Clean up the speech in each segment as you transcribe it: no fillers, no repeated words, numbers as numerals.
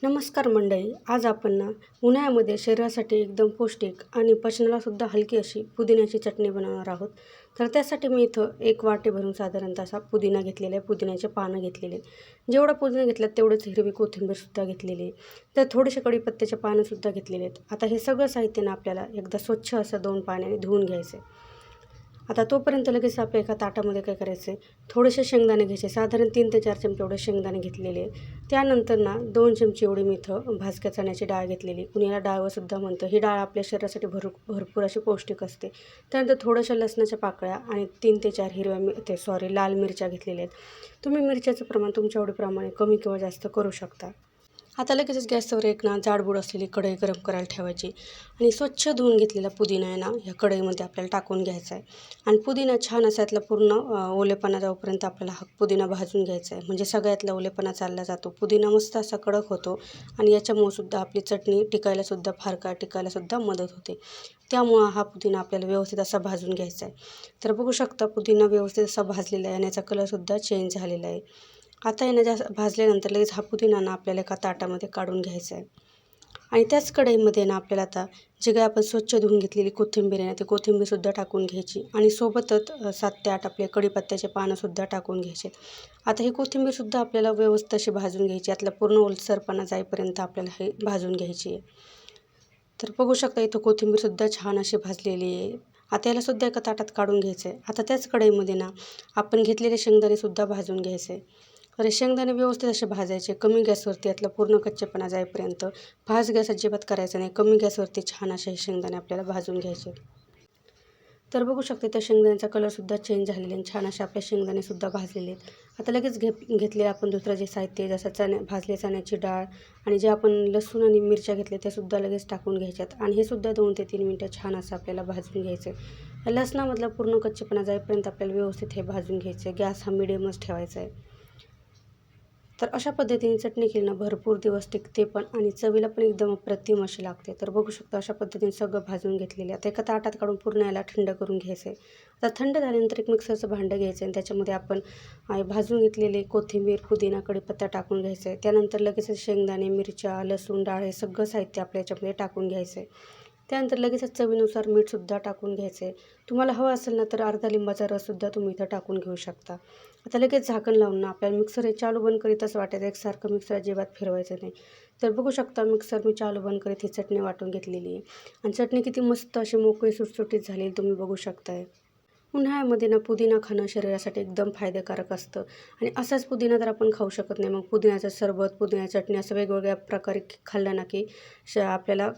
नमस्कार मंडळी, आज आपण उन्हाळ्यामध्ये शरीरासाठी एकदम पौष्टिक आणि पचनालासुद्धा हलकी अशी पुदिन्याची चटणी बनवणार आहोत. तर त्यासाठी मी इथं एक वाटी भरून साधारणतः असा पुदिना घेतलेला आहे, पुदिन्याचे पानं घेतलेले आहेत. जेवढा पुदिना घेतला तेवढंच हिरवी कोथिंबीरसुद्धा घेतलेली आहे. तर थोडेसे कढीपत्त्याचे पानंसुद्धा घेतलेले आहेत. आता हे सगळं साहित्य आपल्याला एकदा स्वच्छ असं 2 पाण्याने धुवून घ्यायचं आहे. आता तोपर्यंत लगेच आपल्या एका ताटामध्ये काय करायचं आहे, थोडेसे शेंगदाणे घ्यायचे, साधारण 3 ते 4 चमचे एवढे शेंगदाणे घेतलेले आहे. त्यानंतर 2 चमचे एवढी मी इथं भाजक्या चण्याची डाळ घेतलेली, कुणी याला डाळवंसुद्धा म्हणतं. ही डाळ आपल्या शरीरासाठी भरपूर अशी पौष्टिक असते. त्यानंतर थोड्याशा लसणाच्या पाकळ्या आणि 3 ते 4 लाल मिरच्या घेतलेल्या आहेत. तुम्ही मिरच्याचं प्रमाण तुमच्या आवडीप्रमाणे कमी किंवा जास्त करू शकता. आता लगेचच गॅसवर एक जाडबूड असलेली कढई गरम करायला ठेवायची आणि स्वच्छ धुवून घेतलेला पुदिना आहे ह्या कढईमध्ये आपल्याला टाकून घ्यायचा आहे. आणि पुदिना छान असा यातला पूर्ण ओलेपणा जाऊपर्यंत आपल्याला हा पुदिना भाजून घ्यायचा आहे, म्हणजे सगळ्यातला ओलेपणा चालला जातो. पुदिना मस्त असा कडक होतो आणि याच्यामुळे सुद्धा आपली चटणी टिकायलासुद्धा फार काळ टिकायलासुद्धा मदत होते. त्यामुळं हा पुदिना आपल्याला व्यवस्थित असा भाजून घ्यायचा आहे. तर बघू शकता पुदिना व्यवस्थित असा भाजलेला आहे आणि याचा कलरसुद्धा चेंज झालेला आहे. आता जास्त भाजल्यानंतर लगेच हा पुदिना आपल्याला एका ताटामध्ये काढून घ्यायचा आहे. आणि त्याच कढईमध्ये आपल्याला आता जे काही आपण स्वच्छ धुवून घेतलेली कोथिंबीर आहे ती कोथिंबीरसुद्धा टाकून घ्यायची आणि सोबतच 7 ते 8 आपले कढीपत्त्याचे पानंसुद्धा टाकून घ्यायचे. आता ही कोथिंबीरसुद्धा आपल्याला व्यवस्थित अशी भाजून घ्यायची, यातला पूर्ण ओलसरपणा जाईपर्यंत आपल्याला हे भाजून घ्यायची आहे. तर बघू शकता इथं कोथिंबीरसुद्धा छान अशी भाजलेली आहे. आता यालासुद्धा एका ताटात काढून घ्यायचं आहे. आता त्याच कढईमध्ये आपण घेतलेले शेंगदाणेसुद्धा भाजून घ्यायचे आहे. तर शेंगदाणे व्यवस्थित असे भाजायचे कमी गॅसवरती, यातला पूर्ण कच्चेपणा जाईपर्यंत. फास्ट गॅस अजिबात करायचा नाही, कमी गॅसवरती छान असे हे शेंगदाणे आपल्याला भाजून घ्यायचे. तर बघू शकते त्या शेंगदाण्याचा कलरसुद्धा चेंज झालेला आहे, छान असे आपले शेंगदाणेसुद्धा भाजलेले आहेत. आता लगेच घेतलेले आपण दुसरं जे साहित्य आहे, जसं भाजले चण्याची डाळ आणि जे आपण लसूण आणि मिरच्या घेतल्या त्यासुद्धा लगेच टाकून घ्यायच्यात आणि हे सुद्धा 2 ते 3 मिनटं छान असं आपल्याला भाजून घ्यायचं आहे. लसणामधला पूर्ण कच्चेपणा जाईपर्यंत आपल्याला व्यवस्थित हे भाजून घ्यायचं आहे. गॅस हा मिडियमच ठेवायचा आहे. तर अशा पद्धतीने चटणी केली भरपूर दिवस टिकते पण आणि चवीला पण एकदम अप्रतिम अशी लागते. तर बघू शकता अशा पद्धतीने सगळं भाजून घेतलेले. आता एका ताटात काढून पूर्ण याला थंड करून घ्यायचं आहे. आता थंड झाल्यानंतर एक मिक्सरचं भांडं घ्यायचं आणि त्याच्यामध्ये आपण भाजून घेतलेले कोथिंबीर, पुदिना, कढीपत्ता टाकून घ्यायचं आहे. त्यानंतर लगेचच शेंगदाणे, मिरच्या, लसूण, डाळ हे सगळं साहित्य आपल्या याच्यामध्ये टाकून घ्यायचं आहे. त्यानंतर लगेचच चवीनुसार मीठसुद्धा टाकून घ्यायचं आहे. तुम्हाला हवं असेल ना तर अर्धा लिंबाचा रससुद्धा तुम्ही इथं टाकून घेऊ शकता. आता लगेच झाकण लावून आपल्याला मिक्सर हे चालू बंद करीतच वाटायचं, एकसारखं मिक्सर अजिबात फिरवायचं नाही. तर बघू शकता मिक्सर मी चालू बंद करीत ही चटणी वाटून घेतलेली आहे आणि चटणी किती मस्त अशी मोकळी सुटसुटीत झालेली तुम्ही बघू शकताय. उन्हाळ्यामध्ये पुदिना खाणं शरीरासाठी एकदम फायदेकारक असतं आणि असाच पुदिना तर आपण खाऊ शकत नाही. मग पुदिन्याचं सरबत, पुदिन्याची चटणी असं वेगवेगळ्या प्रकारे खाल्लं की आपल्याला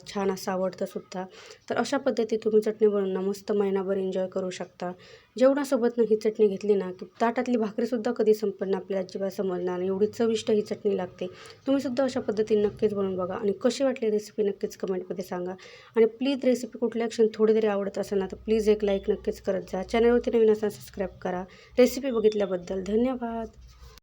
छान असं आवडतं सुद्धा. तर अशा पद्धतीत तुम्ही चटणी बनवून मस्त महिनाभर एन्जॉय करू शकता. जेवणासोबत ही चटणी घेतली की ताटातली भाकरीसुद्धा कधी संपणार नाही, आपल्याला अजिबात समजणार नाही, एवढी चविष्ट ही चटणी लागते. तुम्हीसुद्धा अशा पद्धतीने नक्कीच बनवून बघा आणि कशी वाटली रेसिपी नक्कीच कमेंटमध्ये सांगा. आणि प्लीज रेसिपी कुठल्या क्षणी थोडी तरी आवडत असेल ना तर प्लीज एक लाईक नक्कीच करत जा. चॅनलवरती नवीन असाल सबस्क्राईब करा. रेसिपी बघितल्याबद्दल धन्यवाद.